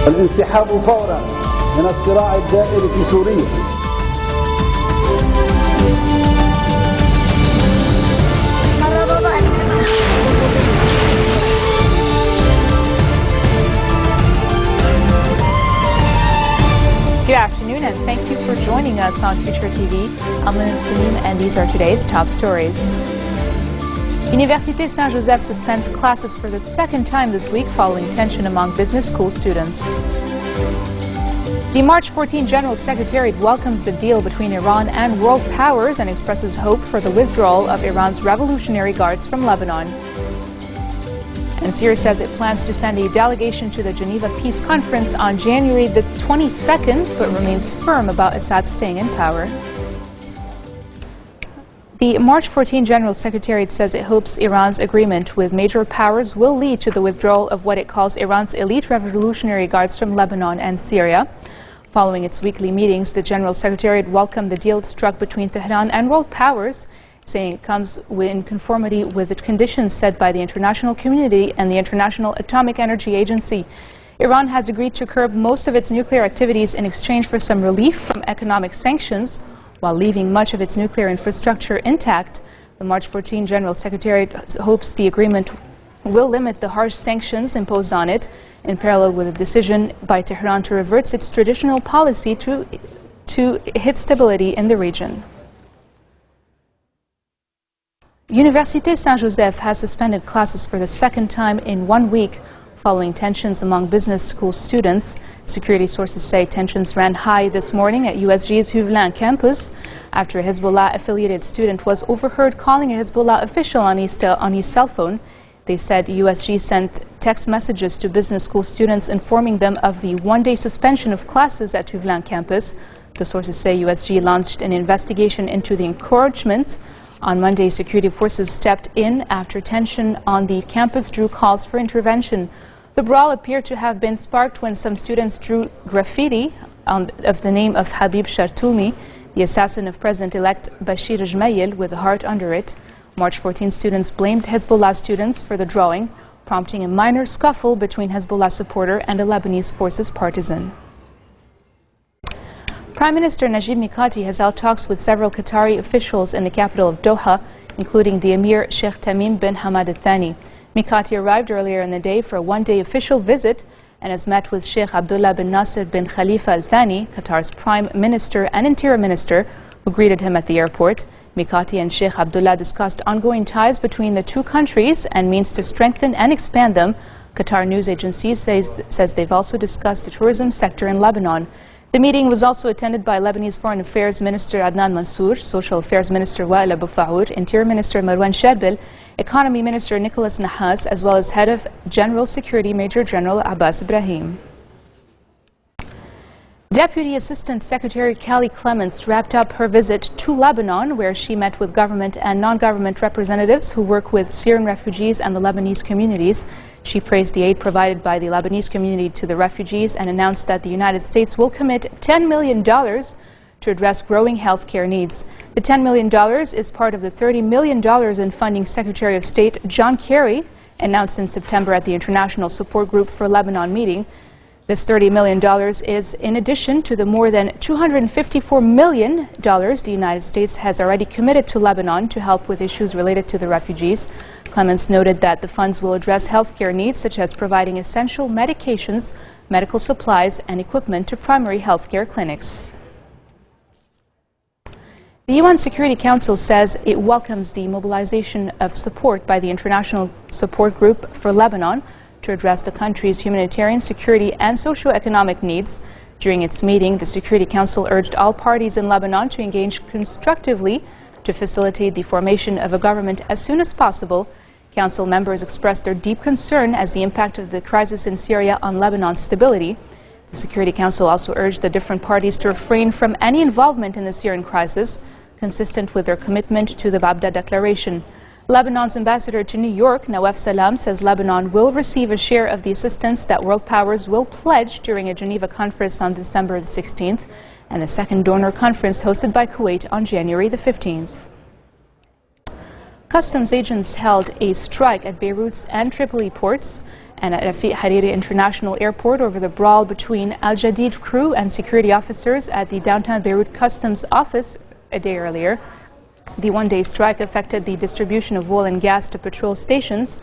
الانسحاب فورا من الصراع الدائر في سوريا. Good afternoon and thank you for joining us on FutureTV. I'm Lynn Salim and these are today's top stories. Université Saint-Joseph suspends classes for the second time this week following tension among business school students. The March 14 General Secretariat welcomes the deal between Iran and world powers and expresses hope for the withdrawal of Iran's Revolutionary Guards from Lebanon. And Syria says it plans to send a delegation to the Geneva Peace Conference on January the 22nd, but remains firm about Assad staying in power. The March 14 General Secretariat says it hopes Iran's agreement with major powers will lead to the withdrawal of what it calls Iran's elite revolutionary guards from Lebanon and Syria. Following its weekly meetings, the General Secretariat welcomed the deal struck between Tehran and world powers, saying it comes in conformity with the conditions set by the international community and the International Atomic Energy Agency. Iran has agreed to curb most of its nuclear activities in exchange for some relief from economic sanctions, while leaving much of its nuclear infrastructure intact. The March 14 General Secretariat hopes the agreement will limit the harsh sanctions imposed on it, in parallel with a decision by Tehran to revert its traditional policy to hit stability in the region. Université Saint-Joseph has suspended classes for the second time in 1 week following tensions among business school students. Security sources say tensions ran high this morning at USG's Huvelin campus after a Hezbollah-affiliated student was overheard calling a Hezbollah official on his cell phone. They said USG sent text messages to business school students informing them of the one-day suspension of classes at Huvelin campus. The sources say USG launched an investigation into the encouragement. On Monday, security forces stepped in after tension on the campus drew calls for intervention. The brawl appeared to have been sparked when some students drew graffiti of the name of Habib Shartoumi, the assassin of President-elect Bashir Gemayel, with a heart under it. March 14 students blamed Hezbollah students for the drawing, prompting a minor scuffle between Hezbollah supporter and a Lebanese forces partisan. Prime Minister Najib Mikati has held talks with several Qatari officials in the capital of Doha, including the Emir Sheikh Tamim bin Hamad Al Thani. Mikati arrived earlier in the day for a one-day official visit and has met with Sheikh Abdullah bin Nasser bin Khalifa Al Thani, Qatar's Prime Minister and Interior Minister, who greeted him at the airport. Mikati and Sheikh Abdullah discussed ongoing ties between the two countries and means to strengthen and expand them. Qatar news agency says they've also discussed the tourism sector in Lebanon. The meeting was also attended by Lebanese Foreign Affairs Minister Adnan Mansour, Social Affairs Minister Wael Abu Faour, Interior Minister Marwan Sharbil, Economy Minister Nicholas Nahas, as well as Head of General Security Major General Abbas Ibrahim. Deputy Assistant Secretary Kelly Clements wrapped up her visit to Lebanon, where she met with government and non-government representatives who work with Syrian refugees and the Lebanese communities. She praised the aid provided by the Lebanese community to the refugees and announced that the United States will commit $10 million to address growing health care needs. The $10 million is part of the $30 million in funding Secretary of State John Kerry announced in September at the International Support Group for Lebanon meeting. This $30 million is in addition to the more than $254 million the United States has already committed to Lebanon to help with issues related to the refugees. Clements noted that the funds will address healthcare needs such as providing essential medications, medical supplies, and equipment to primary healthcare clinics. The UN Security Council says it welcomes the mobilization of support by the International Support Group for Lebanon to address the country's humanitarian, security, and socio-economic needs. During its meeting, the Security Council urged all parties in Lebanon to engage constructively to facilitate the formation of a government as soon as possible. Council members expressed their deep concern as the impact of the crisis in Syria on Lebanon's stability. The Security Council also urged the different parties to refrain from any involvement in the Syrian crisis, consistent with their commitment to the Baghdad Declaration. Lebanon's ambassador to New York, Nawaf Salam, says Lebanon will receive a share of the assistance that world powers will pledge during a Geneva conference on December the 16th and a second donor conference hosted by Kuwait on January the 15th. customs agents held a strike at Beirut's and Tripoli ports and at Rafiq Hariri International Airport over the brawl between Al Jadid crew and security officers at the downtown Beirut Customs office a day earlier. The one-day strike affected the distribution of oil and gas to petrol stations.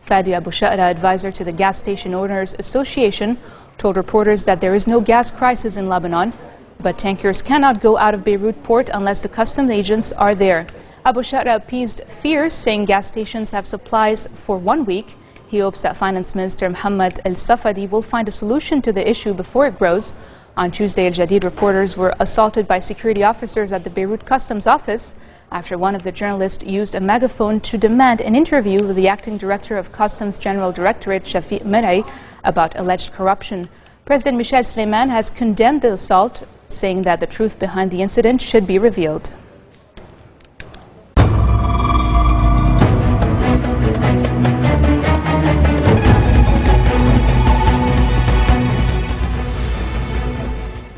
Fadi Abu Sha'ra, advisor to the Gas Station Owners Association, told reporters that there is no gas crisis in Lebanon, but tankers cannot go out of Beirut port unless the customs agents are there. Abu Sha'ra appeased fears, saying gas stations have supplies for 1 week. He hopes that Finance Minister Mohammed al-Safadi will find a solution to the issue before it grows. On Tuesday, Al Jadid reporters were assaulted by security officers at the Beirut Customs office after one of the journalists used a megaphone to demand an interview with the acting director of Customs General Directorate, Shafiq Merei, about alleged corruption. President Michel Sleiman has condemned the assault, saying that the truth behind the incident should be revealed.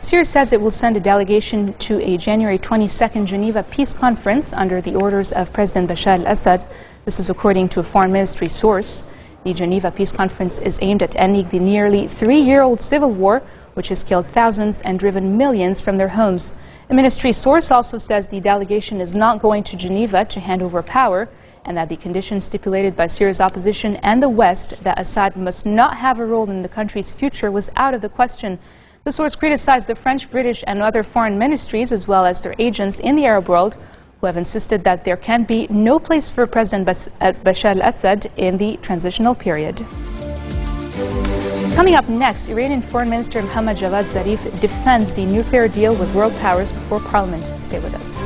Syria says it will send a delegation to a January 22nd Geneva peace conference under the orders of President Bashar al-Assad. This is according to a foreign ministry source. The Geneva peace conference is aimed at ending the nearly 3-year-old civil war, which has killed thousands and driven millions from their homes. A ministry source also says the delegation is not going to Geneva to hand over power, and that the conditions stipulated by Syria's opposition and the West that Assad must not have a role in the country's future was out of the question. The source criticized the French, British and other foreign ministries as well as their agents in the Arab world who have insisted that there can be no place for President Bashar al-Assad in the transitional period. Coming up next, Iranian Foreign Minister Mohammad Javad Zarif defends the nuclear deal with world powers before Parliament. Stay with us.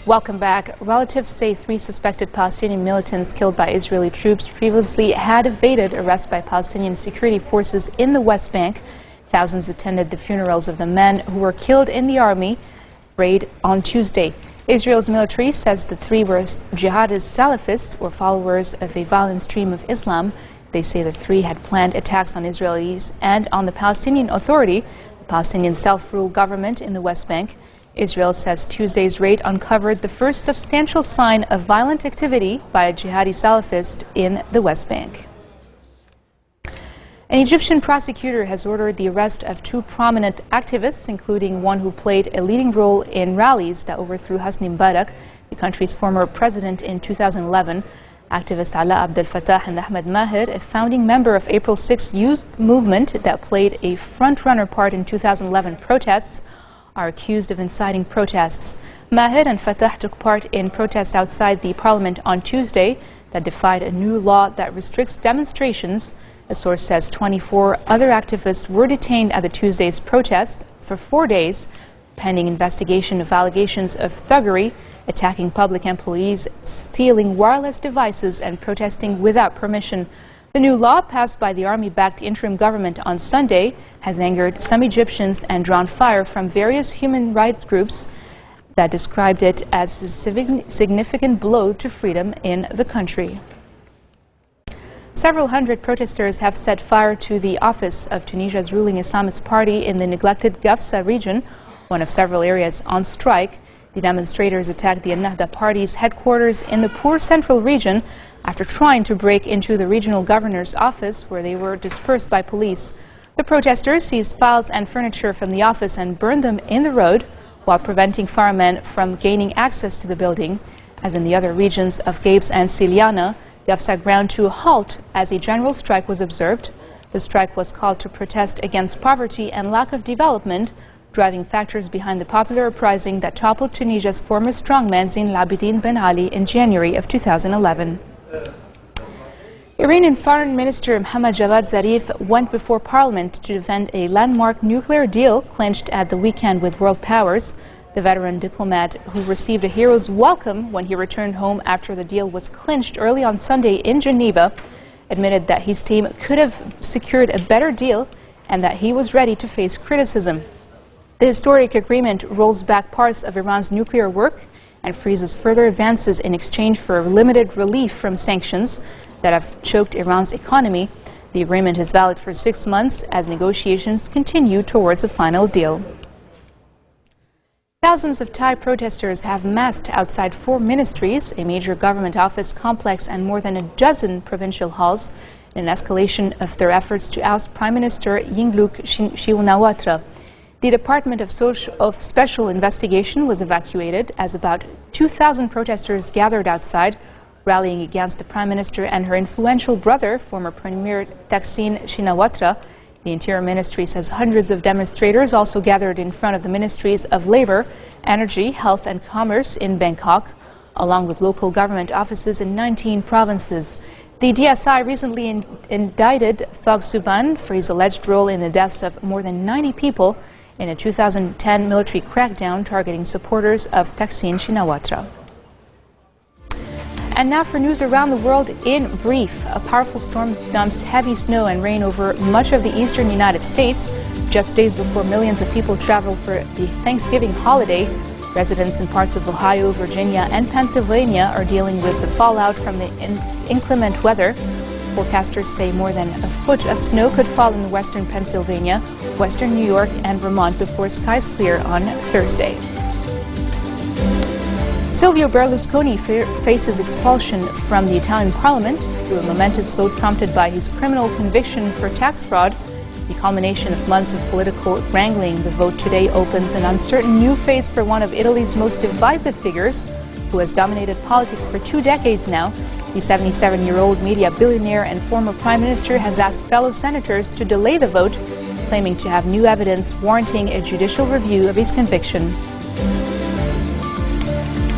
Welcome back. Relatives say 3 suspected Palestinian militants killed by Israeli troops previously had evaded arrest by Palestinian security forces in the West Bank. Thousands attended the funerals of the men who were killed in the army raid on Tuesday. Israel's military says the 3 were jihadist Salafists or followers of a violent stream of Islam. They say the 3 had planned attacks on Israelis and on the Palestinian Authority, the Palestinian self-rule government in the West Bank. Israel says Tuesday's raid uncovered the first substantial sign of violent activity by a jihadi Salafist in the West Bank. An Egyptian prosecutor has ordered the arrest of 2 prominent activists, including one who played a leading role in rallies that overthrew Hosni Mubarak, the country's former president, in 2011. Activist Ala Abdel Fattah and Ahmed Maher, a founding member of April 6 youth movement that played a front-runner part in 2011 protests, are accused of inciting protests. Maher and Fattah took part in protests outside the parliament on Tuesday that defied a new law that restricts demonstrations. A source says 24 other activists were detained at the Tuesday's protest for 4 days, pending investigation of allegations of thuggery, attacking public employees, stealing wireless devices, and protesting without permission. The new law, passed by the army-backed interim government on Sunday, has angered some Egyptians and drawn fire from various human rights groups that described it as a significant blow to freedom in the country. Several hundred protesters have set fire to the office of Tunisia's ruling Islamist party in the neglected Gafsa region, one of several areas on strike. The demonstrators attacked the Ennahda party's headquarters in the poor central region after trying to break into the regional governor's office, where they were dispersed by police. The protesters seized files and furniture from the office and burned them in the road, while preventing firemen from gaining access to the building. As in the other regions of Gabes and Siliana, Gafsa ground to a halt as a general strike was observed. The strike was called to protest against poverty and lack of development, driving factors behind the popular uprising that toppled Tunisia's former strongman Zain al-Abidine Ben Ali in January of 2011. Iranian Foreign Minister Mohammad Javad Zarif went before Parliament to defend a landmark nuclear deal clinched at the weekend with world powers. The veteran diplomat, who received a hero's welcome when he returned home after the deal was clinched early on Sunday in Geneva, admitted that his team could have secured a better deal and that he was ready to face criticism. The historic agreement rolls back parts of Iran's nuclear work and freezes further advances in exchange for limited relief from sanctions that have choked Iran's economy. The agreement is valid for 6 months as negotiations continue towards a final deal. Thousands of Thai protesters have massed outside 4 ministries, a major government office complex, and more than a dozen provincial halls in an escalation of their efforts to oust Prime Minister Yingluck Shinawatra. The Department of Special Investigation was evacuated as about 2,000 protesters gathered outside, rallying against the Prime Minister and her influential brother, former Premier Thaksin Shinawatra. The Interior Ministry says hundreds of demonstrators also gathered in front of the Ministries of Labor, Energy, Health and Commerce in Bangkok, along with local government offices in 19 provinces. The DSI recently indicted Thog Suban for his alleged role in the deaths of more than 90 people in a 2010 military crackdown targeting supporters of Thaksin Shinawatra. And now for news around the world in brief. A powerful storm dumps heavy snow and rain over much of the eastern United States just days before millions of people travel for the Thanksgiving holiday. Residents in parts of Ohio, Virginia, and Pennsylvania are dealing with the fallout from the inclement weather. Forecasters say more than a foot of snow could fall in western Pennsylvania, western New York, and Vermont before skies clear on Thursday. Silvio Berlusconi faces expulsion from the Italian parliament through a momentous vote prompted by his criminal conviction for tax fraud. The culmination of months of political wrangling, the vote today opens an uncertain new phase for one of Italy's most divisive figures, who has dominated politics for 2 decades now. The 77-year-old media billionaire and former prime minister has asked fellow senators to delay the vote, claiming to have new evidence warranting a judicial review of his conviction.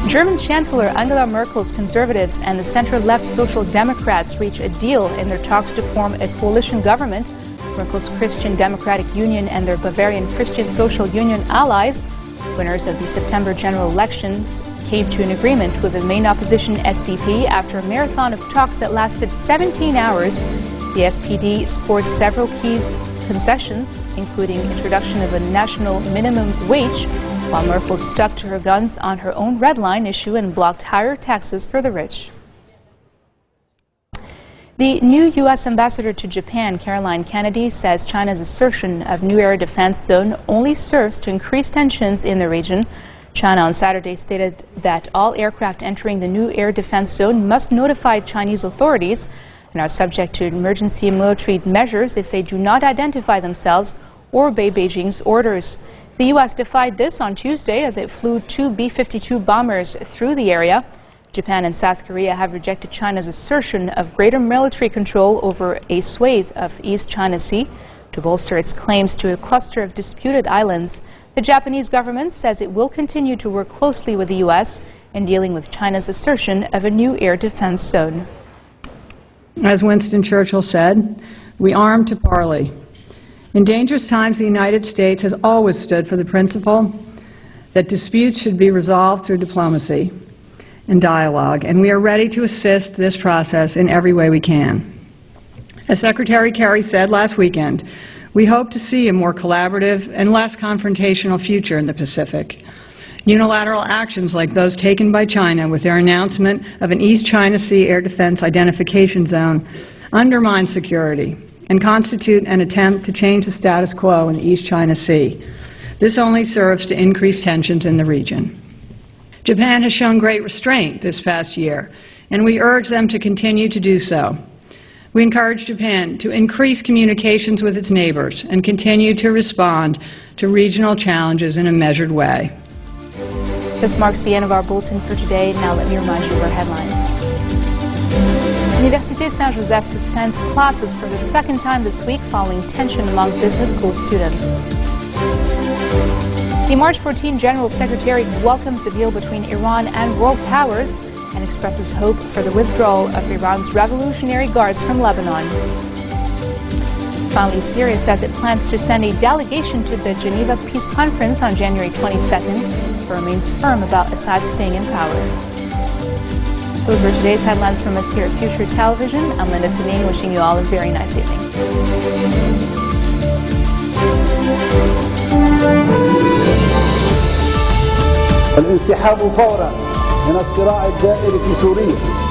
German Chancellor Angela Merkel's Conservatives and the center-left Social Democrats reach a deal in their talks to form a coalition government. Merkel's Christian Democratic Union and their Bavarian Christian Social Union allies, winners of the September general elections, came to an agreement with the main opposition SDP after a marathon of talks that lasted 17 hours. The SPD scored several key concessions, including introduction of a national minimum wage, while Merkel stuck to her guns on her own red line issue and blocked higher taxes for the rich. The new U.S. ambassador to Japan, Caroline Kennedy, says China's assertion of new air defense zone only serves to increase tensions in the region. China on Saturday stated that all aircraft entering the new air defense zone must notify Chinese authorities and are subject to emergency military measures if they do not identify themselves or obey Beijing's orders. The U.S. defied this on Tuesday as it flew 2 B-52 bombers through the area. Japan and South Korea have rejected China's assertion of greater military control over a swathe of East China Sea to bolster its claims to a cluster of disputed islands. The Japanese government says it will continue to work closely with the U.S. in dealing with China's assertion of a new air defense zone. As Winston Churchill said, we arm to parley. In dangerous times, the United States has always stood for the principle that disputes should be resolved through diplomacy and dialogue, and we are ready to assist this process in every way we can. As Secretary Kerry said last weekend, we hope to see a more collaborative and less confrontational future in the Pacific. Unilateral actions like those taken by China with their announcement of an East China Sea air defense identification zone undermine security and constitute an attempt to change the status quo in the East China Sea. This only serves to increase tensions in the region. Japan has shown great restraint this past year, and we urge them to continue to do so. We encourage Japan to increase communications with its neighbors and continue to respond to regional challenges in a measured way. This marks the end of our bulletin for today. Now let me remind you of our headlines. Université Saint-Joseph suspends classes for the 2nd time this week following tension among business school students. The March 14 General Secretary welcomes the deal between Iran and world powers and expresses hope for the withdrawal of Iran's Revolutionary Guards from Lebanon. Finally, Syria says it plans to send a delegation to the Geneva Peace Conference on January 22nd, but remains firm about Assad staying in power. Those were today's headlines from us here at Future Television. I'm Linda Tanine, wishing you all a very nice evening. الانسحاب فورا من الصراع الدائر في سوريا